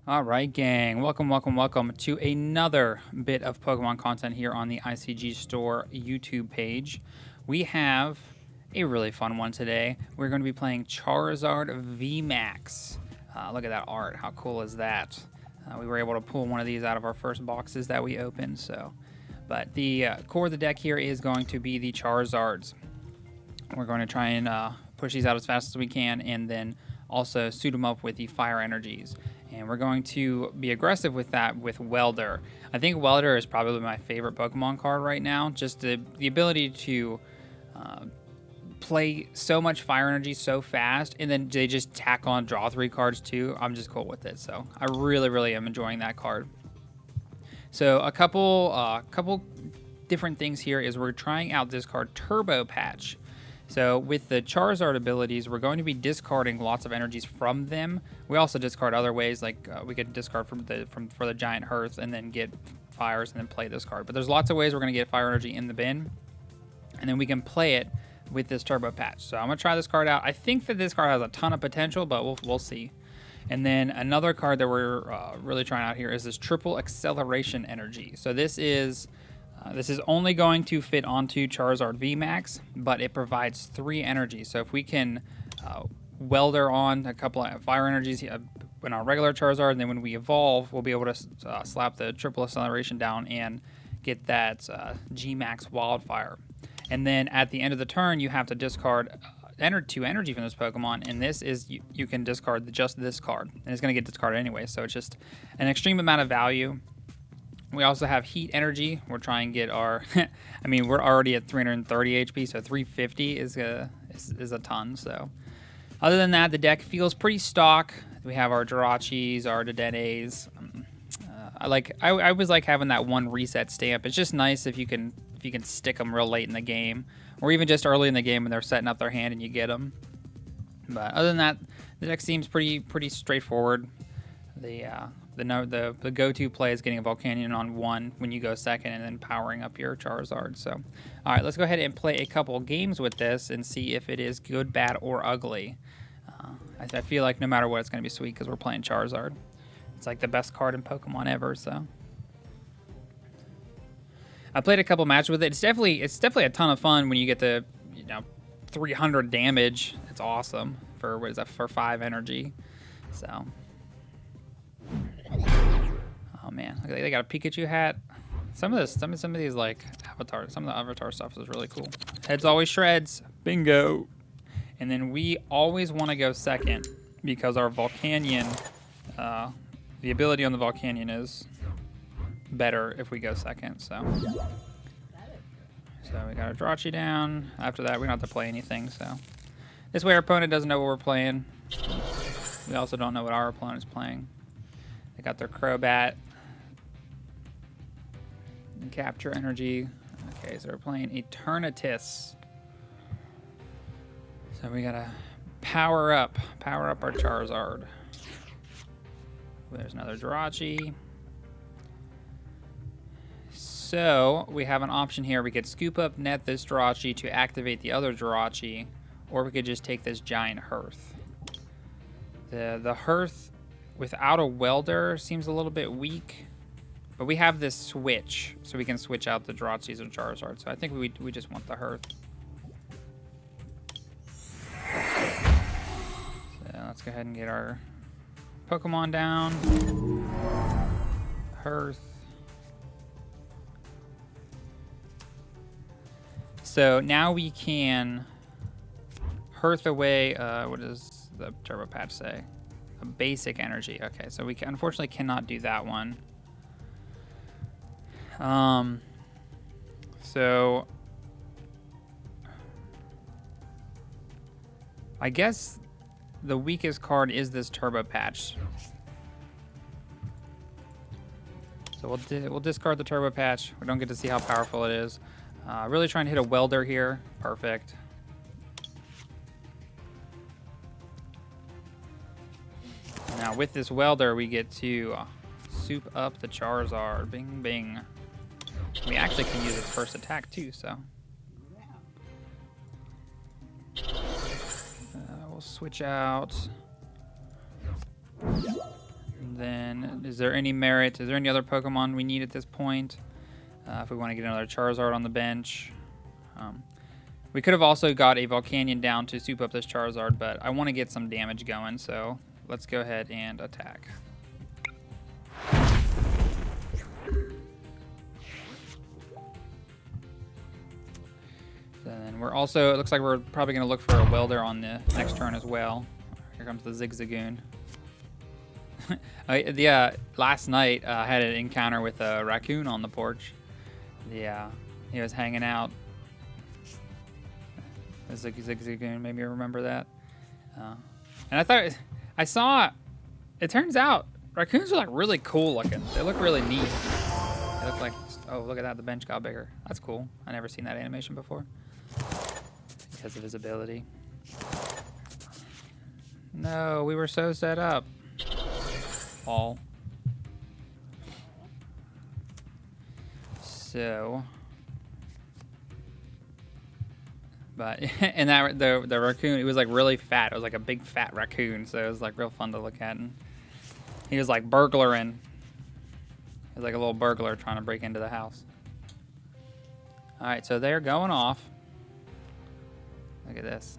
Alright gang, welcome to another bit of Pokemon content here on the ICG Store YouTube page. We have a really fun one today. We're going to be playing Charizard VMAX. Look at that art, how cool is that? We were able to pull one of these out of our first boxes that we opened, but the core of the deck here is going to be the Charizards. We're going to try and push these out as fast as we can and then also suit them up with the Fire Energies. And we're going to be aggressive with that with Welder. I think Welder is probably my favorite Pokemon card right now. Just the ability to play so much Fire Energy so fast, and then they just tack on draw 3 cards too. I'm just cool with it. So I really am enjoying that card. So a couple different things here is we're trying out this card, Turbo Patch. So with the Charizard abilities, we're going to be discarding lots of energies from them. We also discard other ways, like we could discard for the Giant Hearth and then get fires and then play this card. But there's lots of ways we're going to get fire energy in the bin, and then we can play it with this Turbo Patch. So I'm going to try this card out. I think that this card has a ton of potential, but we'll see. And then another card that we're really trying out here is this Triple Acceleration Energy. So this is only going to fit onto Charizard VMAX, but it provides 3 energies. So if we can welder on a couple of fire energies in our regular Charizard, and then when we evolve, we'll be able to slap the Triple Acceleration down and get that Gmax Wildfire. And then at the end of the turn, you have to discard 2 energy from this Pokemon, and this is you can discard just this card, and it's going to get discarded anyway. So it's just an extreme amount of value. We also have Heat Energy. We're trying to get our, I mean, we're already at 330 HP, so 350 is a ton. So other than that, the deck feels pretty stock. We have our Jirachis, our Dedennes. I always like having that one reset stamp. It's just nice if you can stick them real late in the game, or even just early in the game when they're setting up their hand and you get them. But other than that, the deck seems pretty straightforward. The go-to play is getting a Volcanion on 1 when you go second and then powering up your Charizard. So, all right, let's go ahead and play a couple games with this and see if it is good, bad, or ugly. I feel like no matter what, it's going to be sweet because we're playing Charizard. It's like the best card in Pokemon ever, so. I played a couple matches with it. It's definitely a ton of fun when you get the 300 damage. It's awesome for, what is that, for 5 energy. So. Oh man, they got a Pikachu hat. Some of these like avatars, some of the avatar stuff is really cool. Heads always shreds. Bingo. And then we always want to go second because our Volcanion, the ability on the Volcanion is better if we go second. So we got a Jirachi down. After that, we don't have to play anything. So this way, our opponent doesn't know what we're playing. We also don't know what our opponent's playing. They got their Crobat. And capture energy. Okay, so we're playing Eternatus. So we gotta power up our Charizard. There's another Jirachi. So we have an option here. We could scoop up net this Jirachi to activate the other Jirachi, or we could just take this Giant Hearth. The Hearth without a Welder seems a little bit weak, but we have this switch, so we can switch out the Jirachis and Charizard. So I think we just want the Hearth. So let's go ahead and get our Pokemon down. Hearth. So now we can Hearth away. What does the Turbo Patch say? A basic energy. Okay, so we unfortunately cannot do that one. So I guess the weakest card is this Turbo Patch. So we'll discard the Turbo Patch. We don't get to see how powerful it is. Really trying to hit a Welder here. Perfect. Now with this Welder, we get to soup up the Charizard. Bing, bing. We actually can use its first attack too, so. We'll switch out And then, is there any merit? Is there any other Pokemon we need at this point? If we want to get another Charizard on the bench. We could have also got a Volcanion down to soup up this Charizard, but I want to get some damage going, so let's go ahead and attack. Then we're also, it looks like we're probably going to look for a Welder on the next turn as well. Here comes the Zigzagoon. Yeah, last night I had an encounter with a raccoon on the porch. Yeah, he was hanging out. The Zigzagoon, maybe you remember that. And I thought, I saw, it turns out raccoons are like really cool looking. They look really neat. They look like, oh, look at that, the bench got bigger. That's cool. I never seen that animation before. Because of his ability. No, we were so set up. All. So, but and that the raccoon, it was like really fat. It was like a big fat raccoon, so it was like real fun to look at. And he was like burglaring. He was like a little burglar trying to break into the house. All right, so they're going off. Look at this.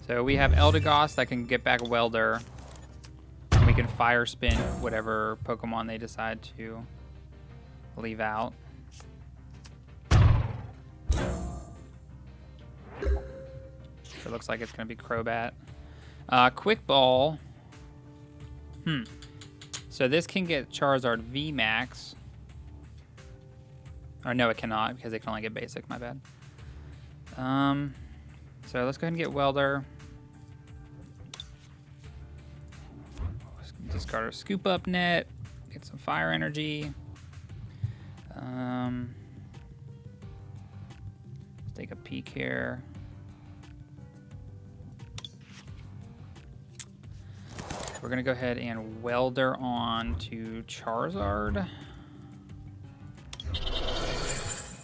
So we have Eldegoss that can get back Welder. And we can fire spin whatever Pokemon they decide to leave out. So it looks like it's going to be Crobat. Quick Ball. So this can get Charizard VMAX. Or no, it cannot because it can only get basic. My bad. So let's go ahead and get Welder. Discard our Scoop Up Net. Get some Fire Energy. Let's take a peek here. We're going to go ahead and Welder on to Charizard.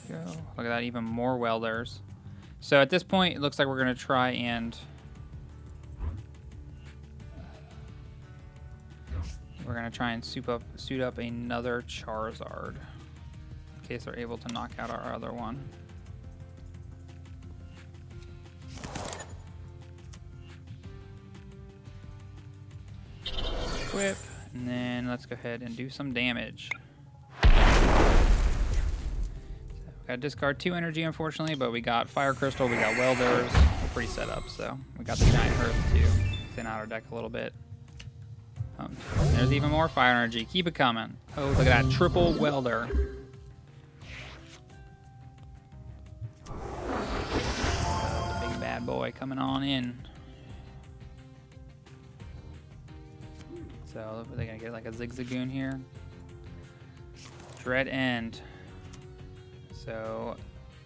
Go. Look at that, even more Welders. So at this point, it looks like we're going to try and suit up another Charizard in case they're able to knock out our other one. Equip, and then let's go ahead and do some damage. Got to discard 2 energy, unfortunately, but we got Fire Crystal, we got Welders. We're pretty set up, so we got the Giant Hearth too. Thin out our deck a little bit. There's even more Fire Energy. Keep it coming. Oh, look at that. Triple Welder. The big bad boy coming on in. So, are they going to get like a Zigzagoon here? Dread End. So,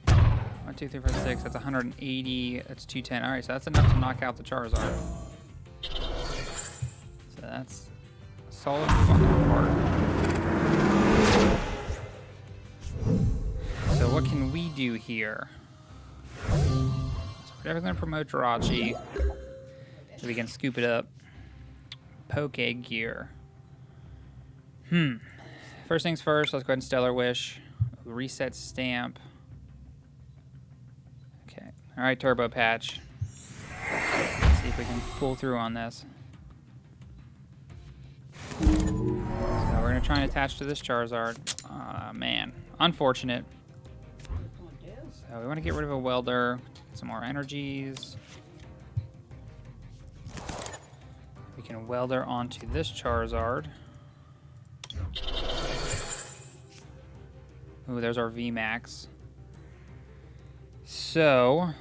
1, 2, 3, 4, 6. That's 180. That's 210. All right, so that's enough to knock out the Charizard. So that's a solid fucking part. So what can we do here? So we're definitely going to promote Jirachi. So we can scoop it up. Pokégear. First things first, let's go ahead and Stellar Wish. Reset Stamp. Okay. All right, Turbo Patch. Let's see if we can pull through on this. So we're going to try and attach to this Charizard. Man. Unfortunate. So we want to get rid of a Welder. Get some more energies. We can Welder onto this Charizard. Ooh, there's our VMAX. So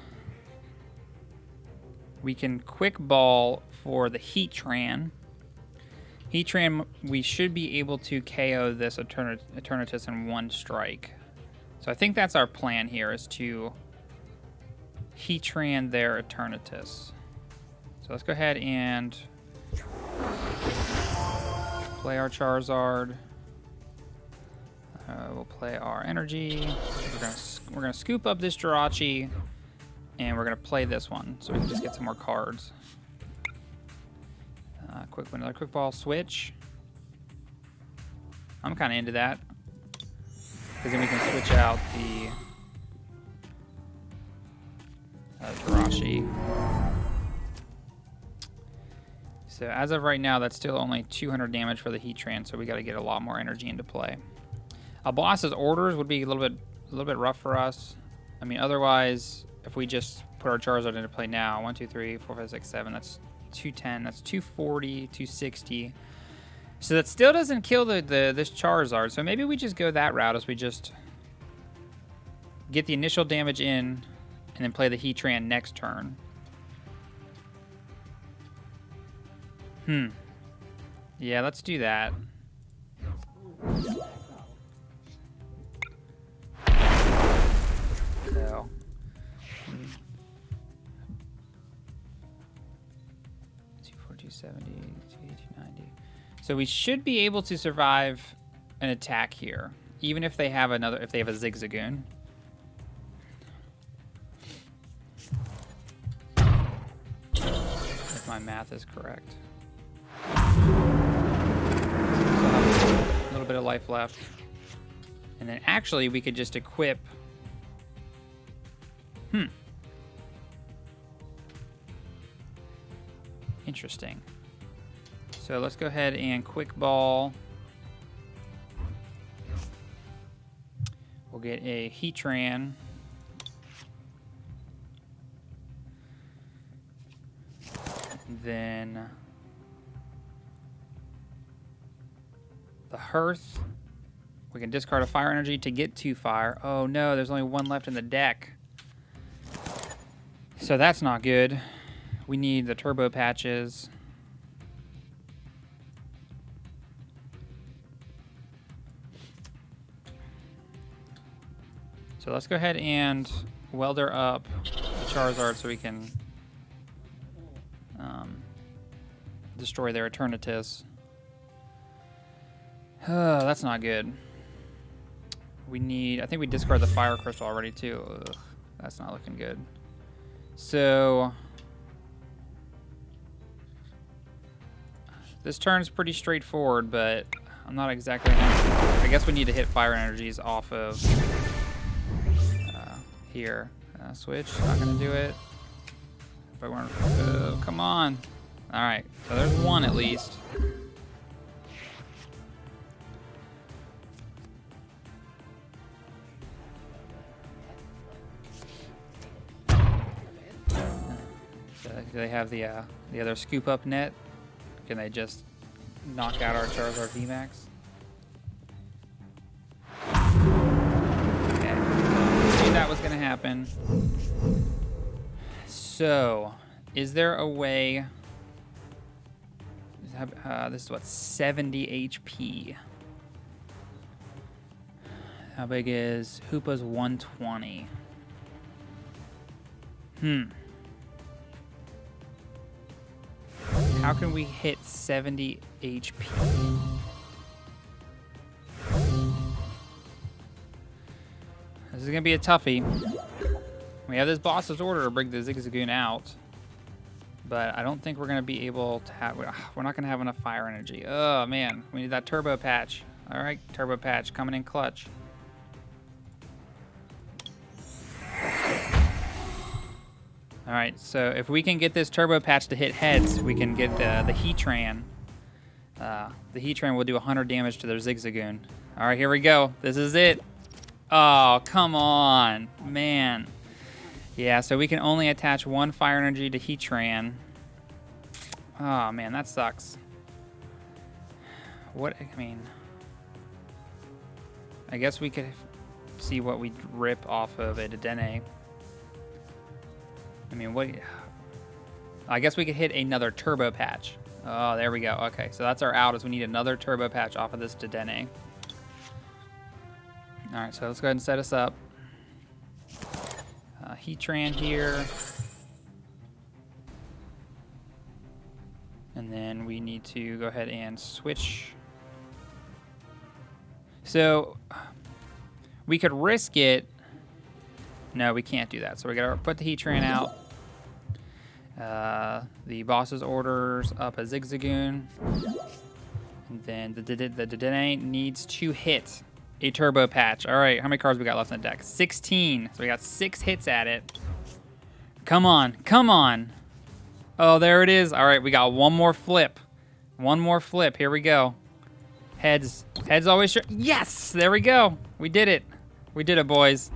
we can Quick Ball for the Heatran. Heatran, we should be able to KO this Eternatus in 1 strike. So I think that's our plan here, is to Heatran their Eternatus. So let's go ahead and play our Charizard. We'll play our energy. We're gonna scoop up this Jirachi, and we're gonna play this one so we can just get some more cards. Another quick ball switch. I'm kind of into that. Because then we can switch out the Jirachi. So as of right now, that's still only 200 damage for the Heatran, so we got to get a lot more energy into play. Boss's orders would be a little bit rough for us. I mean, otherwise, if we just put our Charizard into play now, 1, 2, 3, 4, 5, 6, 7, that's 210, that's 240, 260. So that still doesn't kill this Charizard. So maybe we just go that route as we just get the initial damage in and then play the Heatran next turn. Yeah, let's do that. So. 270, 290. So we should be able to survive an attack here, even if they have a Zigzagoon. If my math is correct. A little bit of life left. And then actually we could just equip. Interesting. So let's go ahead and quick ball. We'll get a Heatran. Then the Hearth. We can discard a Fire Energy to get 2 fire. Oh no, there's only 1 left in the deck. So that's not good. We need the Turbo Patches. So let's go ahead and Welder up the Charizard so we can destroy their Eternatus. That's not good. We need... I think we discard the Fire Crystal already too. Ugh, that's not looking good. So... this turn's pretty straightforward, but I'm not exactly... I guess we need to hit Fire Energies off of here. Switch, not gonna do it. But we're... come on. Alright, so there's 1 at least. So do they have the other Scoop Up Net? Can they just knock out our Charizard VMAX? Okay. Knew that was going to happen. So, is there a way... this is what, 70 HP. How big is Hoopa's 120? How can we hit 70 HP? This is going to be a toughie. We have this boss's order to bring the Zigzagoon out. But I don't think we're going to be able to have... we're not going to have enough fire energy. Oh, man. We need that Turbo Patch. All right, Turbo Patch coming in clutch. All right, so if we can get this Turbo Patch to hit heads, we can get the Heatran. The Heatran will do 100 damage to their Zigzagoon. All right, here we go. This is it. Oh, come on, man. Yeah, so we can only attach 1 fire energy to Heatran. Oh, man, that sucks. What, I mean... I guess we could see what we'd rip off of a Dedenne. I mean, what... I guess we could hit another Turbo Patch. Oh, there we go. Okay, so that's our out, is we need another Turbo Patch off of this Dedenne. All right, so let's go ahead and set us up. Heatran here. And then we need to go ahead and switch. So we could risk it. No, we can't do that. So we gotta put the Heatran out. The boss's orders up a Zigzagoon. And then the Dedenne needs to hit a Turbo Patch. All right, how many cards we got left in the deck? 16. So we got 6 hits at it. Come on, come on. Oh, there it is. All right, we got one more flip. One more flip. Here we go. Heads. Heads always sure. Yes, there we go. We did it. We did it, boys.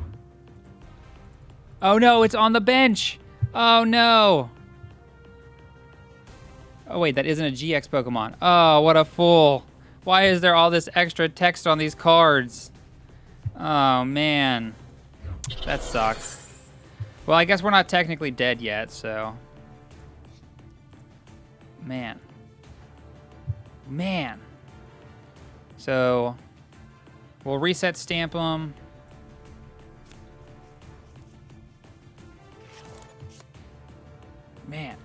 Oh, no, it's on the bench. Oh, no. Oh, wait, that isn't a GX Pokemon. Oh, what a fool. Why is there all this extra text on these cards? Oh, man. That sucks. Well, I guess we're not technically dead yet, so... Man. Man. So, we'll reset stamp them. Man.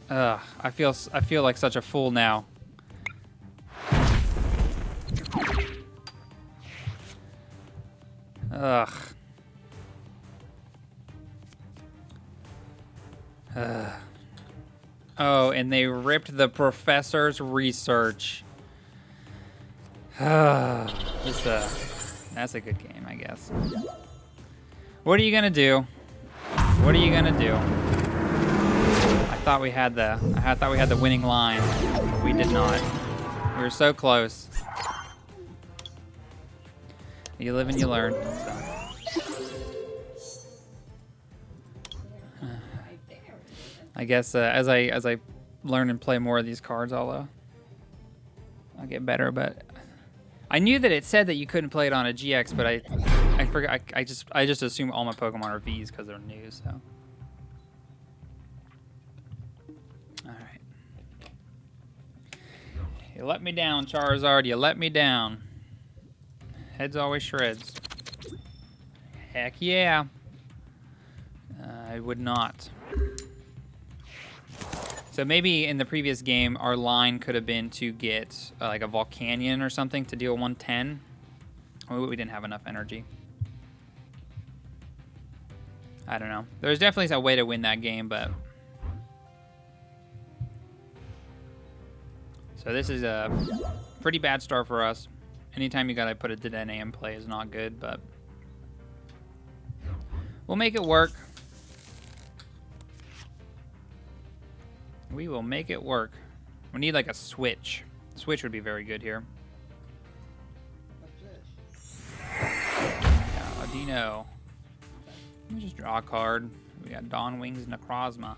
Ugh, I feel like such a fool now. Ugh. Oh, and they ripped the professor's research. That's a good game, I guess. What are you gonna do? What are you gonna do? I thought we had the winning line. We did not. We were so close. You live and you learn. So. I guess as I learn and play more of these cards, I'll get better. But I knew that it said that you couldn't play it on a GX, but I forgot. I just assume all my Pokemon are Vs because they're new. So, all right. You let me down, Charizard. You let me down. Heads always shreds. Heck yeah. I would not. So maybe in the previous game, our line could have been to get like a Volcanion or something to deal 110. We didn't have enough energy. I don't know. There's definitely a way to win that game, but... So this is a pretty bad start for us. Anytime you gotta put a Dedenne in play is not good, but... We'll make it work. We will make it work. We need like a switch. Switch would be very good here. Dino. Let me just draw a card. We got Dawn Wings Necrozma.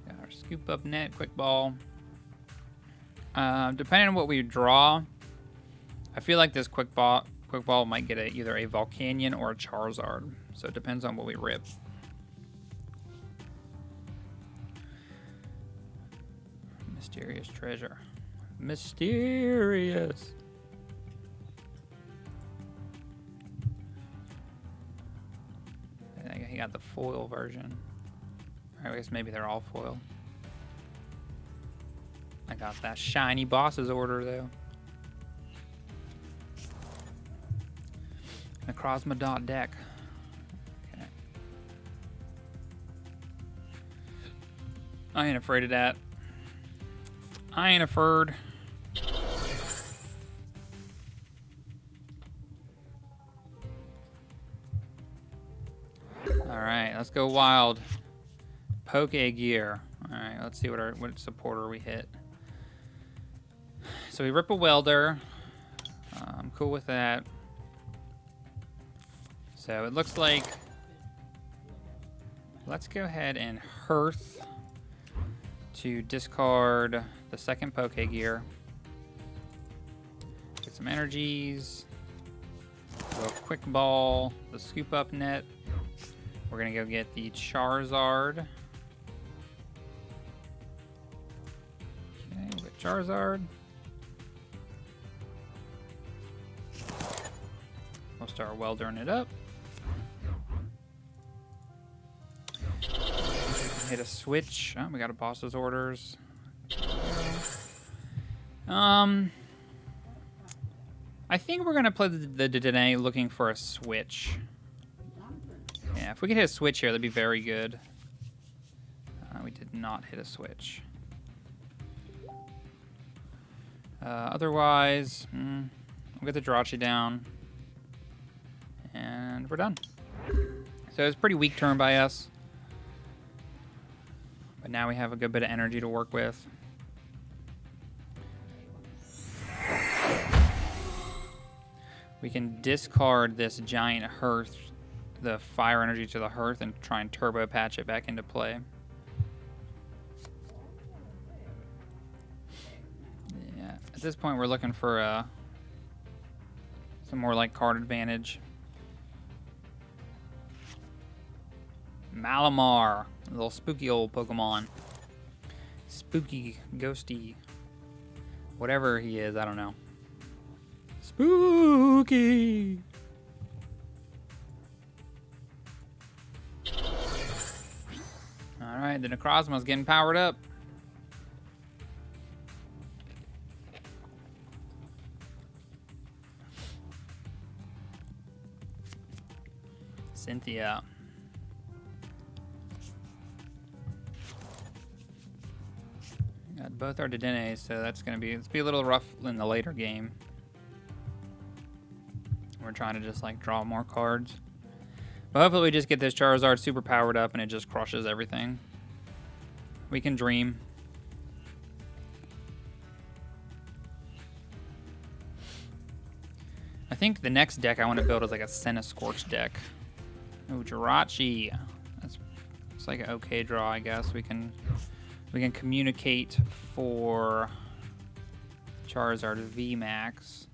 Got our Scoop Up Net, Quick Ball. Depending on what we draw, I feel like this Quick Ball might get either a Volcanion or a Charizard. So it depends on what we rip. Mysterious treasure. Mysterious. I think he got the foil version. I guess maybe they're all foil. I got that shiny boss's order though. Necrozma.deck. Okay. I ain't afraid of that. I ain't afraid. Alright, let's go wild. Pokégear. Alright, let's see what supporter we hit. So we rip a Welder. I'm cool with that. So it looks like, let's go ahead and Hearth to discard the second Pokégear. Get some energies. Go Quick Ball, the Scoop Up Net. We're gonna go get the Charizard. Okay, we'll get Charizard. We'll start weldering it up. Hit a switch. Oh, we got a boss's orders. I I think we're going to play the Dedenne looking for a switch. Yeah, if we could hit a switch here, that'd be very good. We did not hit a switch. Otherwise, we'll get the Jirachi down. And we're done. So it's a pretty weak turn by us. But now we have a good bit of energy to work with. We can discard this Giant Hearth, the Fire Energy to the Hearth, and try and Turbo Patch it back into play. Yeah, at this point we're looking for some more like card advantage. Malamar, a little spooky old Pokemon. Spooky, ghosty, whatever he is, I don't know. Spooky! Alright, the Necrozma's getting powered up. Cynthia. Got both our Dedenne, so that's gonna be a little rough in the later game. We're trying to just like draw more cards. But hopefully we just get this Charizard super powered up and it just crushes everything. We can dream. I think the next deck I want to build is like a Scorch deck. Oh, Jirachi. It's like an okay draw, I guess. We can communicate for Charizard VMAX.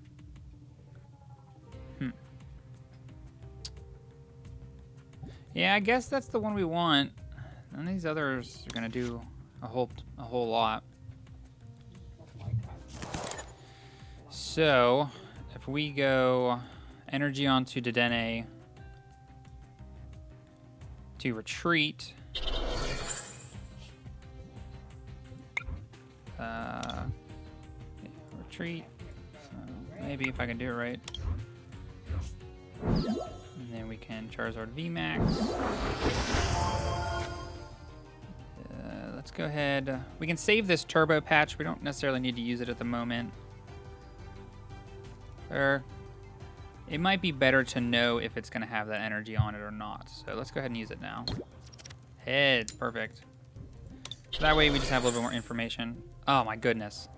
Yeah, I guess that's the one we want. None of these others are gonna do a whole lot. So, if we go energy onto Dedenne to retreat, retreat. So maybe if I can do it right. And then we can Charizard VMAX. Let's go ahead. We can save this Turbo Patch. We don't necessarily need to use it at the moment. Or it might be better to know if it's going to have that energy on it or not. So let's go ahead and use it now. Head. Perfect. So that way we just have a little bit more information. Oh my goodness.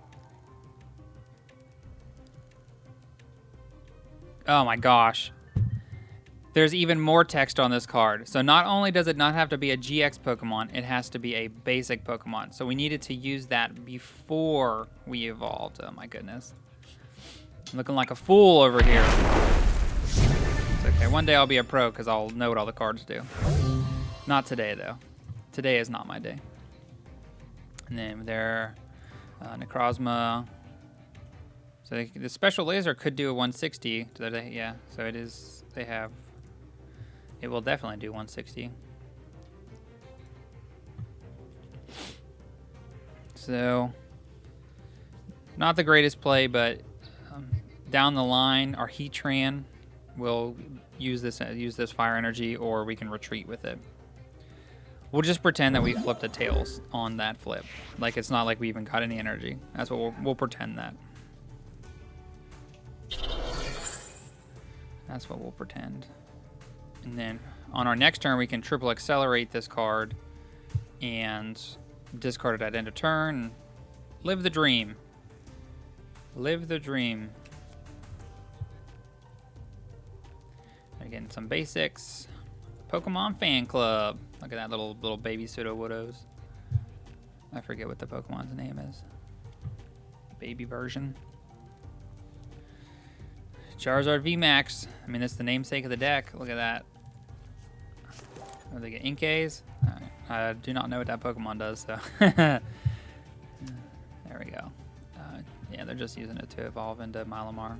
Oh my gosh. There's even more text on this card. So not only does it not have to be a GX Pokemon, it has to be a basic Pokemon. So we needed to use that before we evolved. Oh my goodness. I'm looking like a fool over here. It's okay. One day I'll be a pro because I'll know what all the cards do. Not today though. Today is not my day. And then there, Necrozma. So the special laser could do a 160. Yeah, so it is. They have. It will definitely do 160. So, not the greatest play, but down the line, our Heatran will use this fire energy, or we can retreat with it. We'll just pretend that we flipped the tails on that flip. Like it's not like we even got any energy. That's what we'll pretend that. That's what we'll pretend. And then on our next turn, we can triple accelerate this card and discard it at end of turn. Live the dream. Live the dream. Again, some basics. Pokemon Fan Club. Look at that little baby Pseudo-Woodos. I forget what the Pokemon's name is. Baby version. Charizard VMAX. I mean, that's the namesake of the deck. Look at that. Oh, they get Inkays. I do not know what that Pokemon does, so. There we go. Yeah, they're just using it to evolve into Malamar.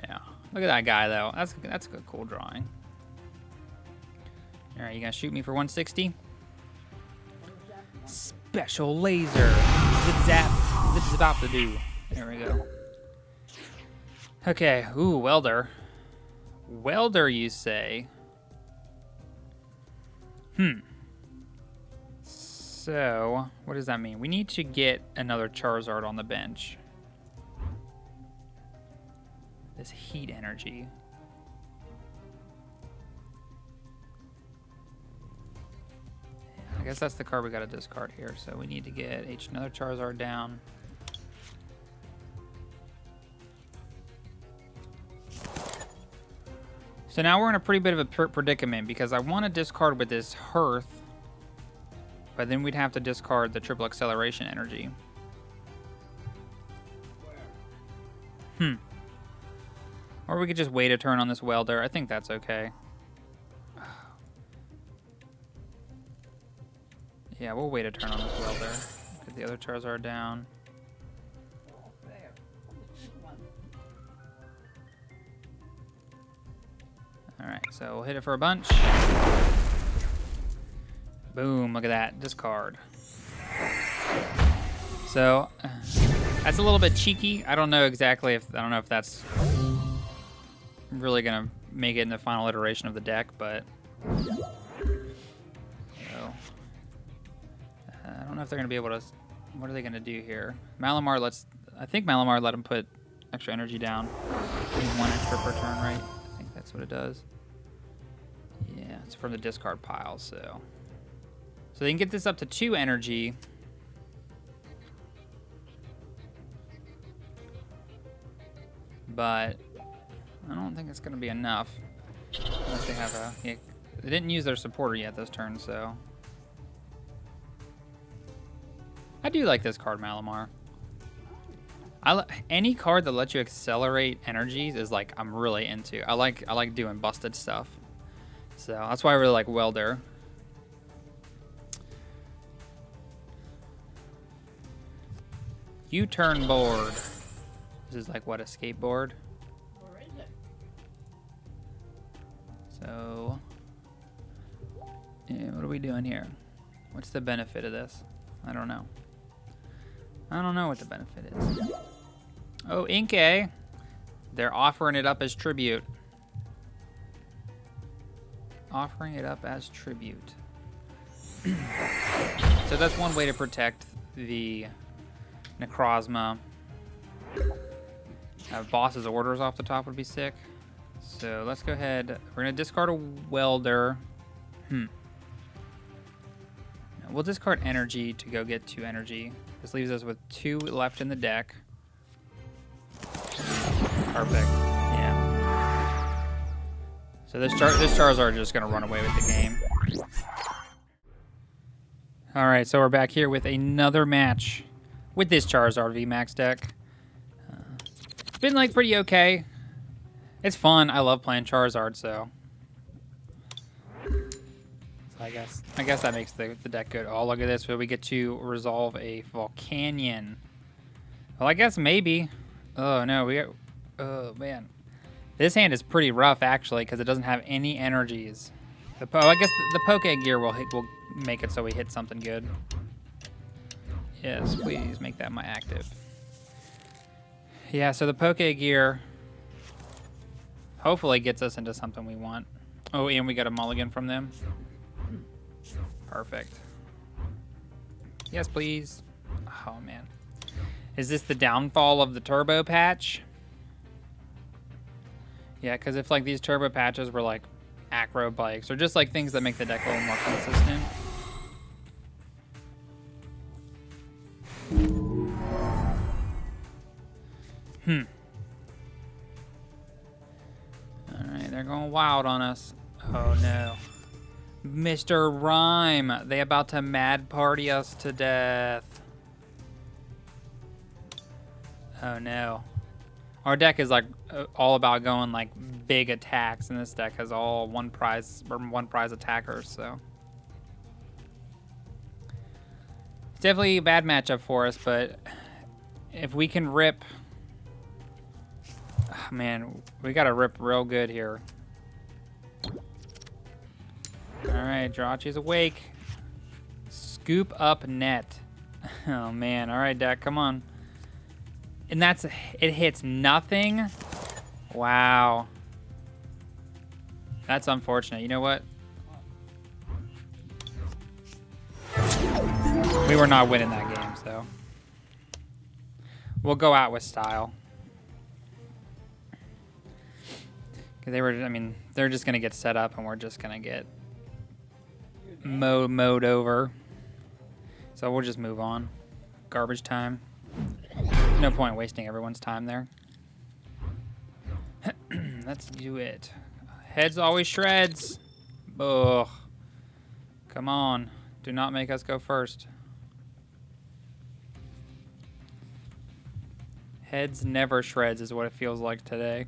Yeah. Look at that guy, though. That's a good, cool drawing. All right, you gonna shoot me for 160? Special laser. Zip zap. Zip zap to do. There we go. Okay, ooh, Welder. Welder, you say? So, what does that mean? We need to get another Charizard on the bench. This Heat Energy. I guess that's the card we gotta discard here. So we need to get another Charizard down. So now we're in a pretty bit of a predicament because I want to discard with this Hearth, but then we'd have to discard the triple acceleration energy. Or we could just wait a turn on this Welder. I think that's okay. Yeah, we'll wait a turn on this Welder. Get the other Charizard down. Alright, so we'll hit it for a bunch. Boom, look at that. Discard. So, that's a little bit cheeky. I don't know exactly if that's really gonna make it in the final iteration of the deck, but I don't know if they're gonna be able to. What are they gonna do here? Malamar I think Malamar let him put extra energy down. Maybe 1 extra per turn, right? I think that's what it does. Yeah, it's from the discard pile, so they can get this up to 2 energy. But I don't think it's going to be enough unless they have they didn't use their supporter yet this turn, so I do like this card, Malamar. Any card that lets you accelerate energies is like I'm really into. I like doing busted stuff, so that's why I really like Welder. U-turn board. This is like what, a skateboard? Or is it? So, yeah, what are we doing here? What's the benefit of this? I don't know. I don't know what the benefit is. Oh, Inkay. They're offering it up as tribute. Offering it up as tribute. So that's one way to protect the Necrozma. Boss's orders off the top would be sick. So let's go ahead. We're going to discard a Welder. We'll discard energy to go get 2 energy. This leaves us with 2 left in the deck. Perfect. Yeah. So this Charizard is just going to run away with the game. All right, so we're back here with another match with this Charizard VMAX deck. It's been like pretty okay. It's fun. I love playing Charizard, so I guess that makes the deck good. Oh, look at this. So we get to resolve a Volcanion. Well, I guess maybe. Oh no, oh man, this hand is pretty rough actually because it doesn't have any energies. I guess the Pokégear will make it so we hit something good. Yes, please make that my active. Yeah, so the Pokégear hopefully gets us into something we want. Oh, and we got a mulligan from them. Perfect. Yes, please. Oh, man. Is this the downfall of the Turbo Patch? Yeah, because if like these Turbo Patches were like acro bikes or just like things that make the deck a little more consistent. Alright, they're going wild on us. Oh no. Mr. Rhyme, they about to mad party us to death. Oh no. Our deck is like all about going like big attacks, and this deck has all one prize attackers, so it's definitely a bad matchup for us, but if we can rip, oh, man, we gotta rip real good here. Alright, Jirachi's awake. Scoop Up Net. Oh man, alright deck, come on. And it hits nothing. Wow. That's unfortunate. You know what? We were not winning that game, so we'll go out with style. They were, I mean, they're just gonna get set up, and we're just gonna get mowed over. So we'll just move on. Garbage time. No point wasting everyone's time there. Let's do it. Heads always shreds. Ugh. Come on. Do not make us go first. Heads never shreds is what it feels like today.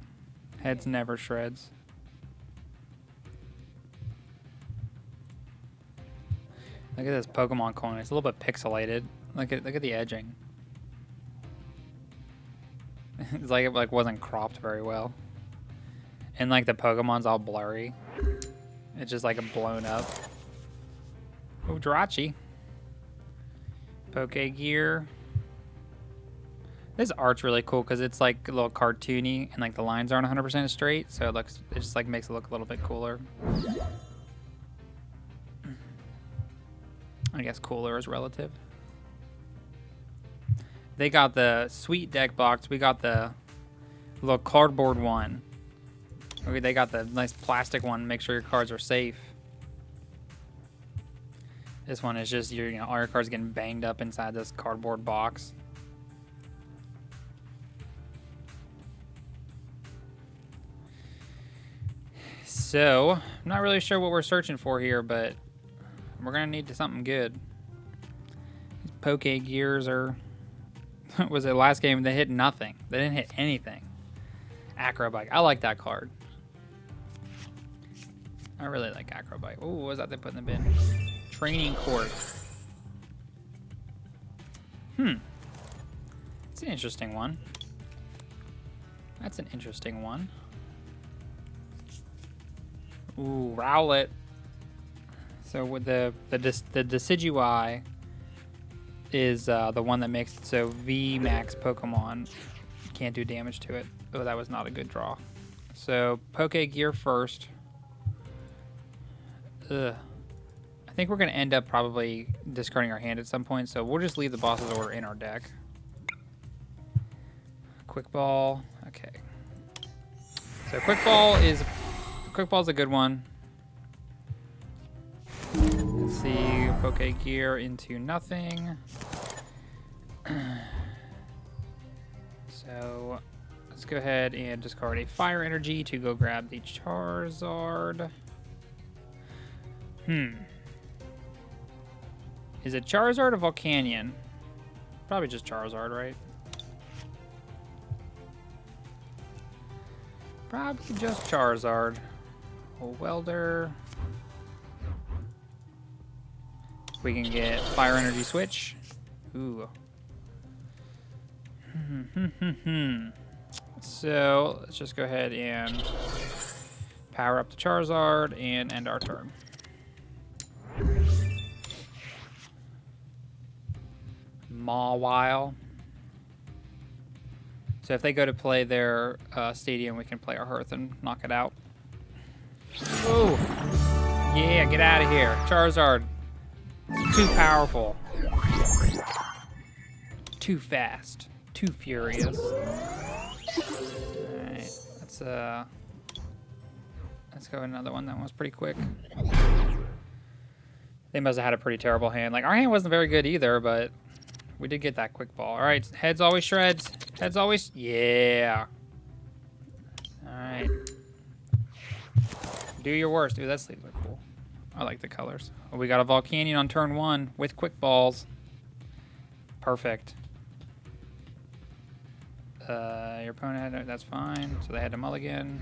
Heads never shreds. Look at this Pokemon coin. It's a little bit pixelated. Look at the edging. It's like it wasn't cropped very well. And like the Pokemon's all blurry. It's just like a blown up. Oh, Jirachi. Pokégear. This art's really cool because it's like a little cartoony and like the lines aren't 100% straight, so it just like makes it look a little bit cooler. I guess cooler is relative. They got the sweet deck box. We got the little cardboard one. Okay, they got the nice plastic one. Make sure your cards are safe. This one is just your, all your cards getting banged up inside this cardboard box. So, I'm not really sure what we're searching for here, but we're gonna need something good. These Pokégears are... was it last game? They hit nothing. They didn't hit anything. Acrobike. I like that card. I really like Acrobike. Ooh, what was that they put in the bin? Training Court. It's an interesting one. That's an interesting one. Ooh, Rowlet. So with the Decidueye is the one that makes it so VMAX Pokemon can't do damage to it. Oh, that was not a good draw. So Pokégear first. Ugh. I think we're gonna end up probably discarding our hand at some point, so we'll just leave the boss's order in our deck. Quick Ball. Okay. So Quick Ball's a good one. Let's see, Pokégear into nothing. So let's go ahead and discard a Fire Energy to go grab the Charizard. Is it Charizard or Volcanion? Probably just Charizard, right? Probably just Charizard. A Welder. We can get Fire Energy Switch. Ooh. So let's just go ahead and power up the Charizard and end our turn. Mawile. So if they go to play their stadium, we can play our Hearth and knock it out. Ooh. Yeah, get out of here. Charizard. Too powerful. Too fast. Too furious. Alright. Let's go another one. That one was pretty quick. They must have had a pretty terrible hand. Like, our hand wasn't very good either, but we did get that Quick Ball. Alright, heads always shreds. Heads always... Yeah. Alright. Do your worst. Dude, that sleeves are cool. I like the colors. Oh, we got a Volcanion on turn 1 with Quick Balls. Perfect. Your opponent had... That's fine. So they had to mulligan.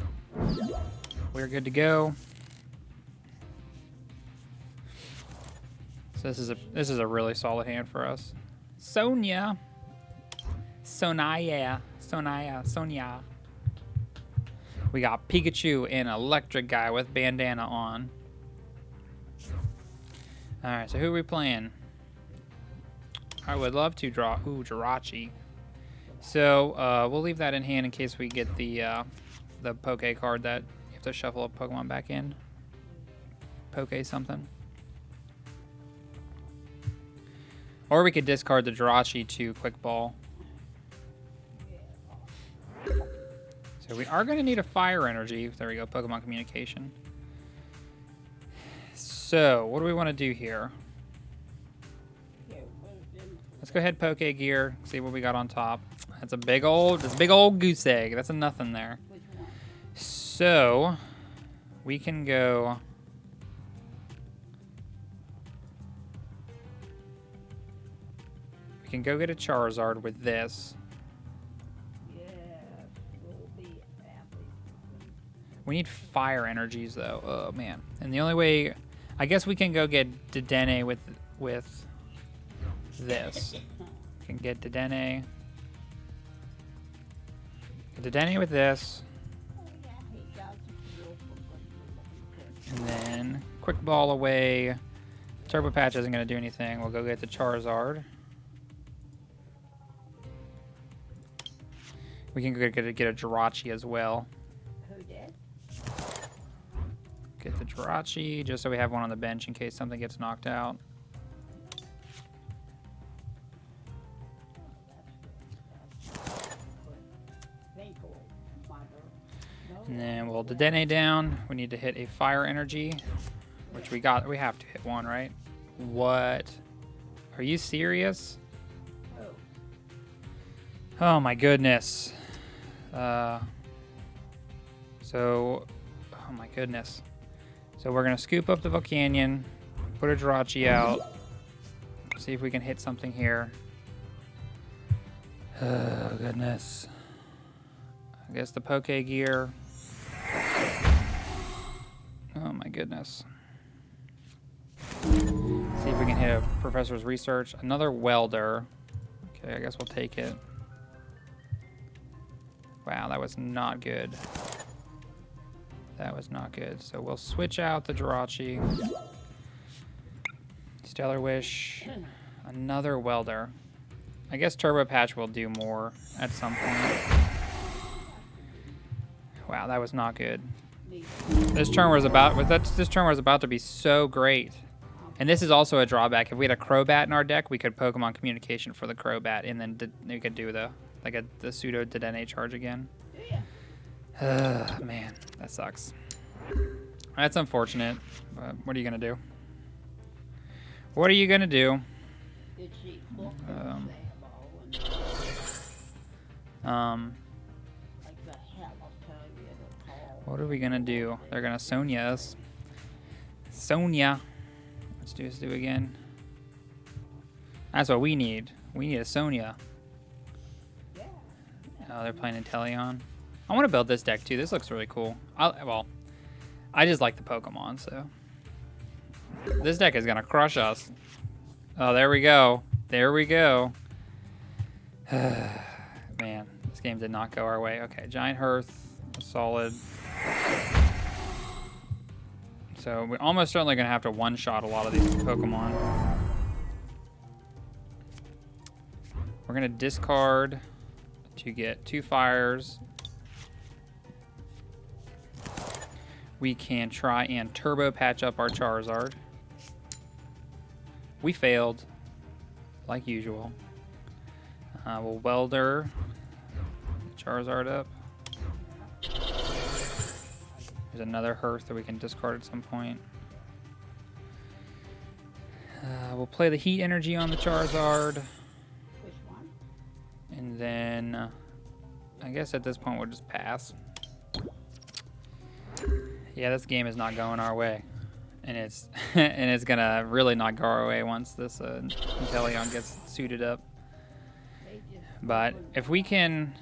We're good to go. So this is a really solid hand for us. Sonia. We got Pikachu and Electric Guy with bandana on. Alright, so who are we playing? I would love to draw... Ooh, Jirachi. So, we'll leave that in hand in case we get the the Poke card that you have to shuffle a Pokemon back in. Poke something. Or we could discard the Jirachi to Quick Ball. So we are going to need a Fire Energy. There we go, Pokemon Communication. So, what do we want to do here? Let's go ahead, Pokégear, see what we got on top. That's a big old goose egg. That's a nothing there. So, we can go... We can go get a Charizard with this. We need Fire Energies, though. Oh, man. And the only way... I guess we can go get Dedenne with this. We can get Dedenne. Dedenne with this. And then Quick Ball away. Turbo Patch isn't going to do anything. We'll go get the Charizard. We can go get a Jirachi as well. Get the Jirachi, just so we have one on the bench in case something gets knocked out. And then we'll Dedenne down. We need to hit a Fire Energy, which we got. We have to hit one, right? What? Are you serious? Oh my goodness. Oh my goodness. So we're going to scoop up the Volcanion, put a Jirachi out, see if we can hit something here. Oh, goodness. I guess the Pokégear. Oh, my goodness. See if we can hit a Professor's Research. Another Welder. Okay, I guess we'll take it. Wow, that was not good. That was not good. So we'll switch out the Jirachi. Stellar Wish. Another Welder. I guess Turbo Patch will do more at some point. Wow, that was not good. This turn was about to be so great. And this is also a drawback. If we had a Crobat in our deck, we could Pokemon Communication for the Crobat, and then we could do the pseudo Dedenne charge again. Man, that sucks. That's unfortunate. But what are you gonna do? What are you gonna do? What are we gonna do? They're gonna Sonya us. Sonya. Let's do this again. That's what we need. We need a Sonya. Oh, they're playing Inteleon. I want to build this deck too. This looks really cool. I just like the Pokemon, so. This deck is going to crush us. Oh, there we go. There we go. Man, this game did not go our way. Okay, Giant Hearth, solid. So we're almost certainly going to have to one-shot a lot of these Pokemon. We're going to discard to get 2 fires. We can try and turbo patch up our Charizard. We failed, like usual. We'll Welder Charizard up. There's another Hearth that we can discard at some point. We'll play the Heat Energy on the Charizard. And then, I guess at this point we'll just pass. Yeah, this game is not going our way. And it's and it's gonna really not go our way once this Inteleon gets suited up. But if we can,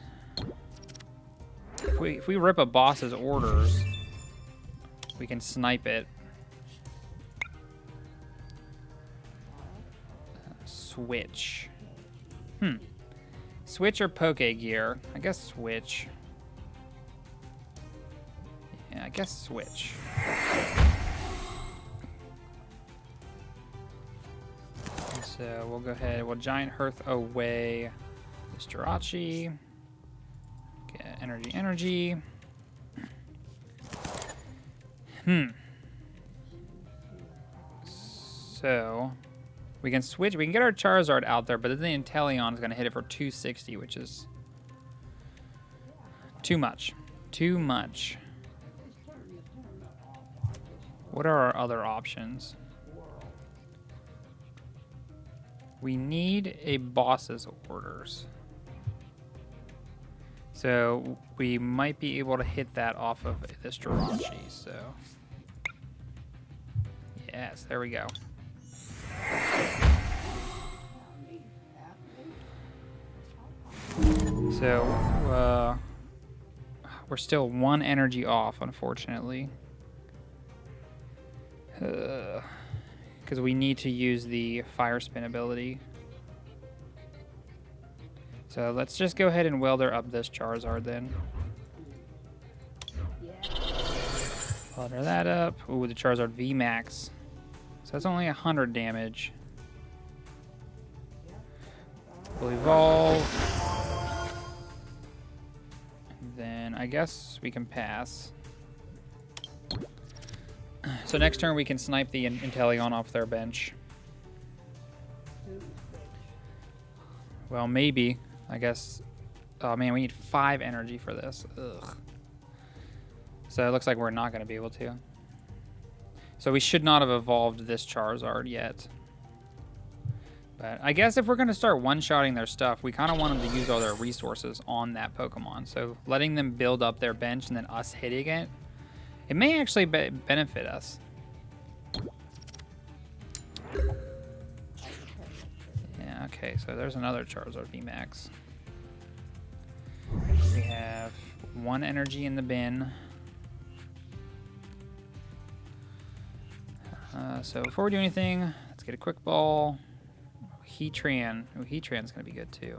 if we rip a boss's orders, we can snipe it. Switch. Switch or Pokégear? I guess Switch. Yeah, I guess Switch. So we'll go ahead. We'll Giant Hearth away. This Jirachi. Get energy. So we can switch. We can get our Charizard out there, but then the Inteleon is going to hit it for 260, which is too much. Too much. What are our other options? We need a boss's orders. So we might be able to hit that off of this Jirachi. So yes, there we go. So we're still 1 energy off, unfortunately. Because we need to use the Fire Spin ability. So let's just go ahead and welder up this Charizard then. Welder that up. Ooh, the Charizard VMAX. So that's only 100 damage. We'll evolve. And then I guess we can pass. So next turn we can snipe the Inteleon off their bench. Well, maybe. I guess. Oh man, we need 5 energy for this. Ugh. So it looks like we're not going to be able to. So we should not have evolved this Charizard yet. But I guess if we're going to start one-shotting their stuff, we kind of want them to use all their resources on that Pokemon. So letting them build up their bench and then us hitting it, it may actually benefit us. Yeah, okay, so there's another Charizard VMAX. We have 1 energy in the bin. So before we do anything, let's get a quick ball. Heatran. Oh, Heatran's going to be good too.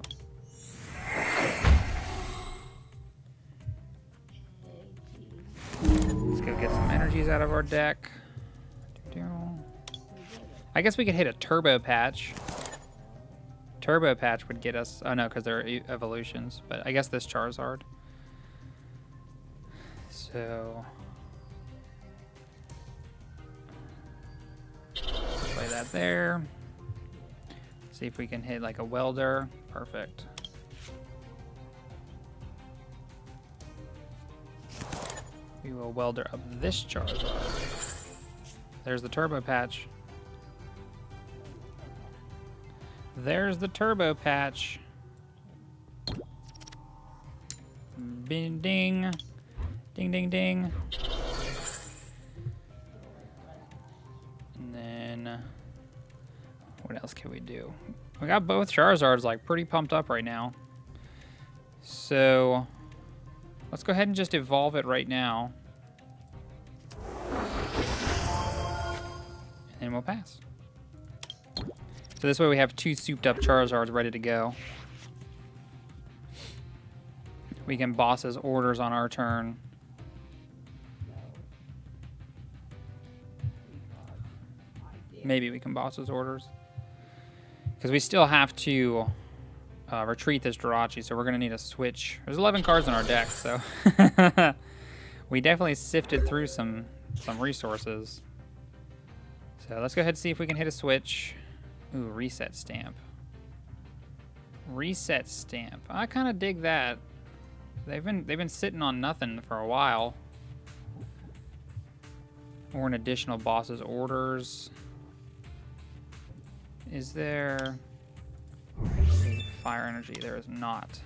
Let's go get some energies out of our deck. I guess we could hit a Turbo Patch. Turbo Patch would get us... Oh, no, because they're evolutions. But I guess this Charizard. So... play that there. See if we can hit like a welder. Perfect. We will welder up this Charizard. There's the Turbo Patch. There's the Turbo Patch. Bing, ding. Ding, ding, ding. And then, what else can we do? We got both Charizards like pretty pumped up right now. So, let's go ahead and just evolve it right now. And then we'll pass. So this way we have 2 souped up Charizards ready to go. We can boss his orders on our turn. Maybe we can boss his orders. Because we still have to retreat this Jirachi, so we're going to need a switch. There's 11 cards in our deck, so we definitely sifted through some resources. So let's go ahead and see if we can hit a switch. Ooh, Reset Stamp. Reset Stamp. I kind of dig that. They've been sitting on nothing for a while. Or an additional boss's orders. Is there Fire Energy? There is not.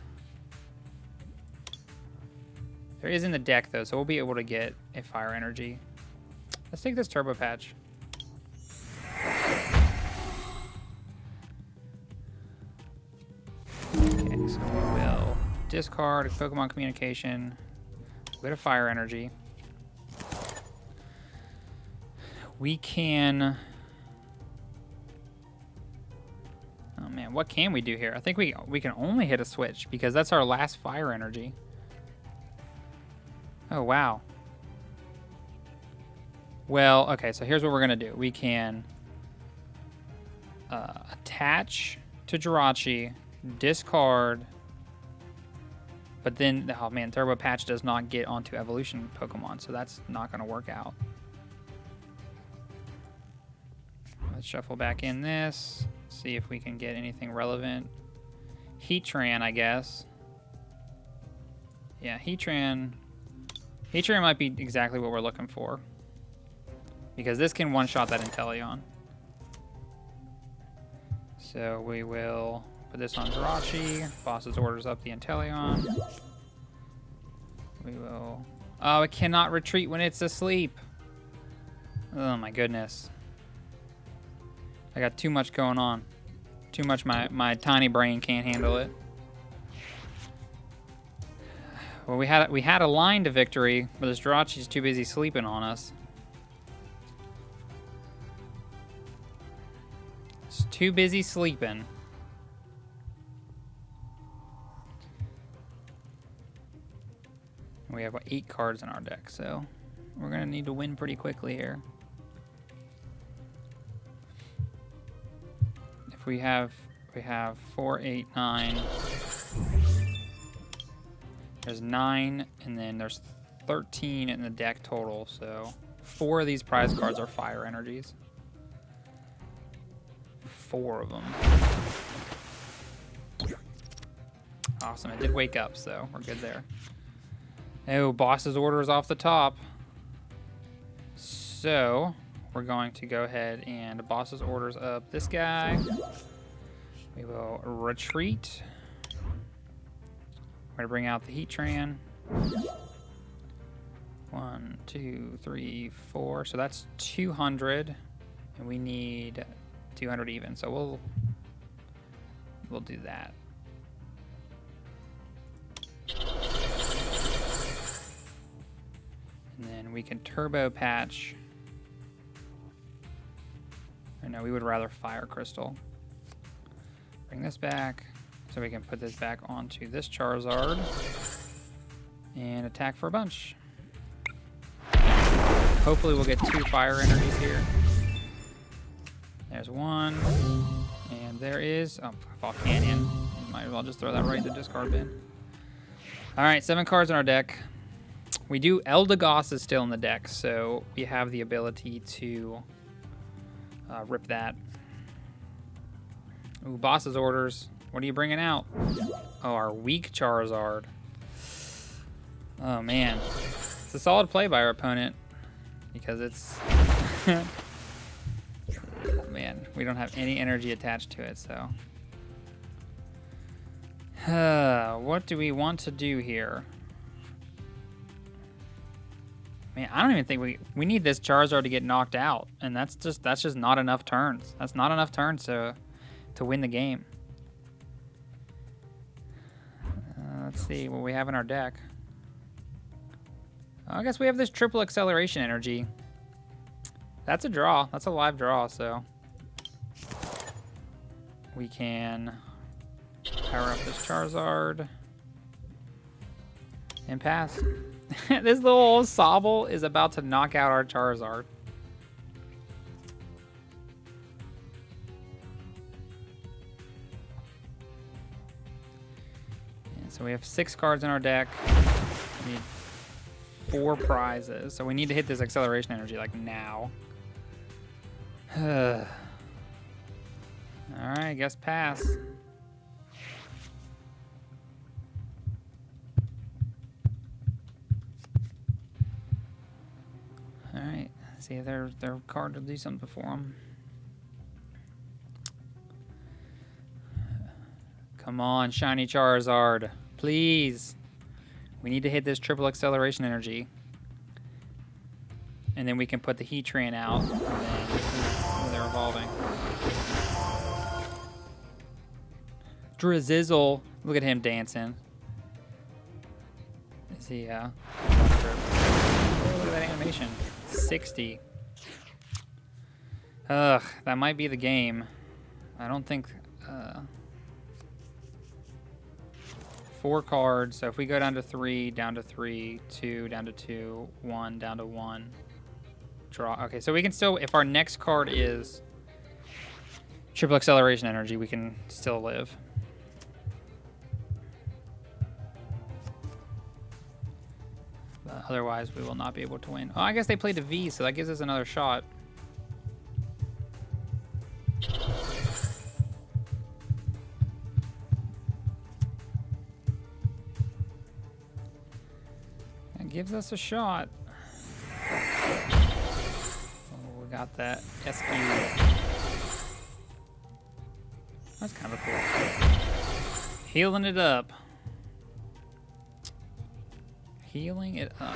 There is in the deck though, so we'll be able to get a Fire Energy. Let's take this Turbo Patch. Okay, so we will discard a Pokemon Communication. We'll get a Fire Energy. We can... Oh man, what can we do here? I think we can only hit a switch because that's our last Fire Energy. Oh wow. Well, okay, so here's what we're gonna do. We can attach to Jirachi, discard, but then, oh man, Turbo Patch does not get onto evolution Pokemon, so that's not gonna work out. Let's shuffle back in this. See if we can get anything relevant. Heatran, I guess. Yeah, Heatran. Heatran might be exactly what we're looking for. Because this can one-shot that Inteleon. So we will put this on Jirachi. Boss's orders up the Inteleon. We will... Oh, it cannot retreat when it's asleep. Oh my goodness. I got too much going on. Too much, my tiny brain can't handle it. Well, we had a line to victory, but this Jirachi's too busy sleeping on us. It's too busy sleeping. We have 8 cards in our deck, so we're gonna need to win pretty quickly here. If we have 4, 8, 9. There's 9, and then there's 13 in the deck total, so 4 of these prize cards are Fire Energies. 4 of them. Awesome, it did wake up, so we're good there. Oh, boss's orders off the top. So, we're going to go ahead and boss's orders up this guy. We will retreat. We're gonna bring out the Heatran. 1, 2, 3, 4. So that's 200, and we need 200 even. So we'll do that. And then we can Turbo Patch. Or no, we would rather Fire Crystal. Bring this back. So we can put this back onto this Charizard and attack for a bunch. Hopefully we'll get 2 Fire Energies here. There's 1, and there is Volcanion. Might as well just throw that right in the discard bin. All right, 7 cards in our deck. We do Eldegoss is still in the deck, so we have the ability to rip that. Ooh, boss's orders. What are you bringing out? Oh, our weak Charizard. Oh, man. It's a solid play by our opponent because it's... Man, we don't have any energy attached to it, so... what do we want to do here? Man, I don't even think we need this Charizard to get knocked out, and that's just not enough turns. That's not enough turns to win the game. Let's see what we have in our deck. I guess we have this triple acceleration energy. That's a draw. That's a live draw, so we can power up this Charizard and pass. This little old Sobble is about to knock out our Charizard. So we have 6 cards in our deck. We need 4 prizes. So we need to hit this acceleration energy like now. Alright, I guess pass. Alright, see if their card will do something for them. Come on, shiny Charizard. Please. We need to hit this triple acceleration energy. And then we can put the Heatran out. And then they're evolving. Drizzle. Look at him dancing. Is he, oh, look at that animation. 60. Ugh, that might be the game. I don't think... 4 cards, so if we go down to 3, down to 3, 2, down to 2, 1, down to 1, draw. Okay, so we can still, if our next card is triple acceleration energy, we can still live. But otherwise, we will not be able to win. Oh, I guess they played a V, so that gives us another shot. gives us a shot. Oh, we got that SQ. That's kind of cool. Healing it up. Healing it up.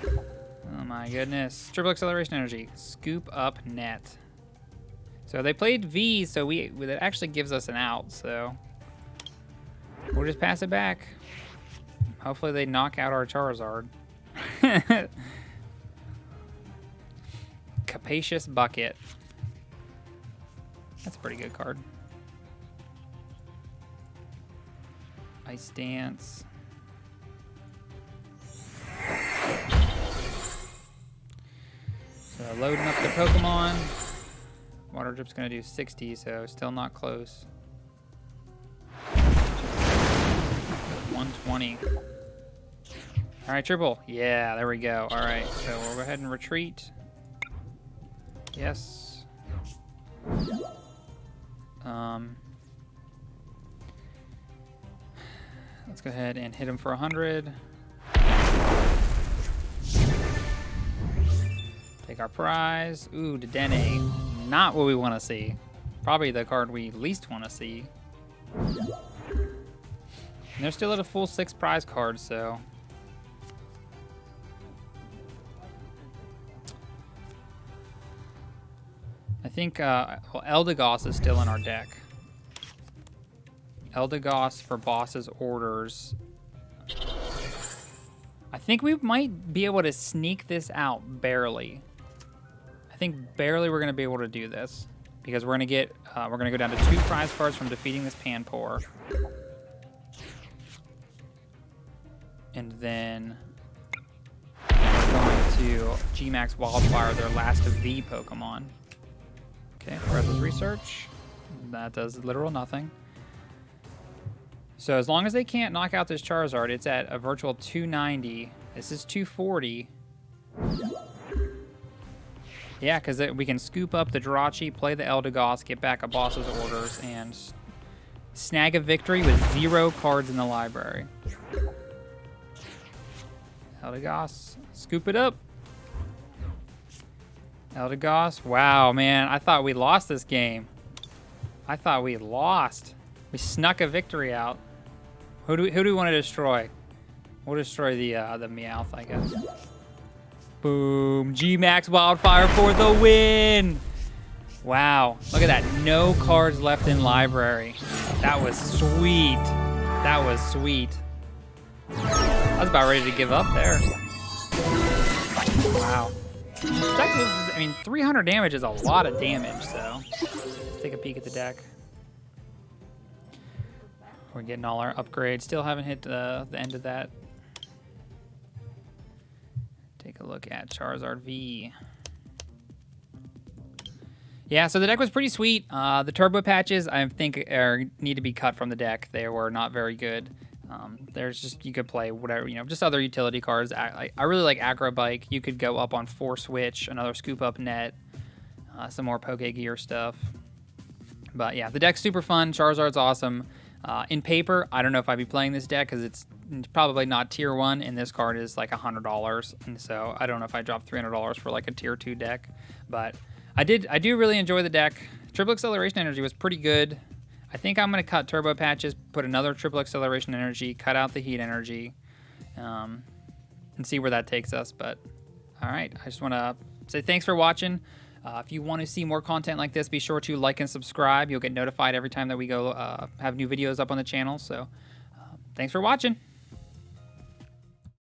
Oh my goodness. Triple acceleration energy. Scoop Up Net. So they played V, so that actually gives us an out, so we'll just pass it back. Hopefully they knock out our Charizard. Capacious Bucket. That's a pretty good card. Ice Dance. So loading up the Pokemon. Water Drip's gonna do 60, so still not close. 120. All right, triple. Yeah, there we go. All right, so we'll go ahead and retreat. Yes. Let's go ahead and hit him for 100. Take our prize. Ooh, Dedenne. Not what we want to see. Probably the card we least want to see. And they're still at a full 6 prize cards, so. I think well, Eldegoss is still in our deck. Eldegoss for boss's orders. I think we might be able to sneak this out barely. I think barely we're gonna be able to do this because we're gonna go down to 2 prize cards from defeating this Panpour. And then we're going to GMAX Wildfire, their last V Pokemon. Okay, Breathless Research. That does literal nothing. So as long as they can't knock out this Charizard, it's at a virtual 290. This is 240. Yeah, because we can scoop up the Jirachi, play the Eldegoss, get back a boss's orders, and snag a victory with 0 cards in the library. Eldegoss, scoop it up. Eldegoss, wow, man, I thought we lost this game. I thought we lost. We snuck a victory out. Who do we want to destroy? We'll destroy the Meowth, I guess. Boom, GMAX Wildfire for the win. Wow, look at that. No cards left in library. That was sweet. That was sweet. I was about ready to give up there. Wow. I mean, 300 damage is a lot of damage, so let's take a peek at the deck. We're getting all our upgrades. Still haven't hit the end of that. Take a look at Charizard V. Yeah, so the deck was pretty sweet. The turbo patches, I think, need to be cut from the deck. They were not very good. There's just, you could play whatever, you know, just other utility cards. I really like Aggro Bike. You could go up on 4 Switch, another Scoop Up Net, some more Pokégear stuff. But yeah, the deck's super fun. Charizard's awesome. In paper, I don't know if I'd be playing this deck because it's probably not tier 1, and this card is like $100, and so I don't know if I dropped $300 for like a tier 2 deck. But I do really enjoy the deck. Triple Acceleration Energy was pretty good. I think I'm going to cut Turbo Patches, put another Triple Acceleration Energy, cut out the Heat Energy, and see where that takes us. But all right, I just want to say thanks for watching. If you want to see more content like this, be sure to like and subscribe. You'll get notified every time that we go have new videos up on the channel. So thanks for watching.